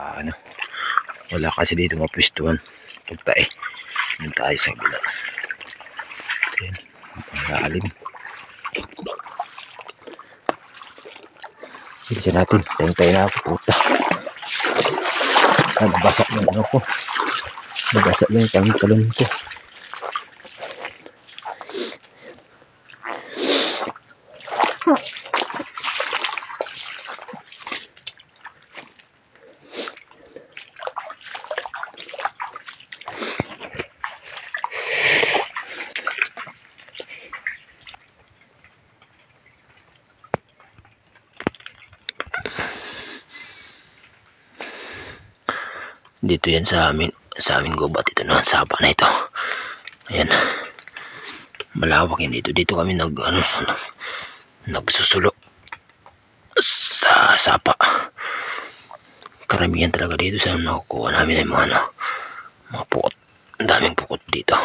Ano, wala kasi dito mapwistuhan pagtae. Doon tayo sa gula. Ayan, malalim. Bilisan natin. Tayong-tayo na ako, puta. Nabasa na ano ko. Nabasa na yung pangtalon ko. Dito yan sa amin gubat ito na sapa na ito. Ayan, malawak yan dito. Dito kami nagsusulo sa sapa. Karamihan talaga dito sa nakukuha namin ay mga pukot. Ang daming pukot dito.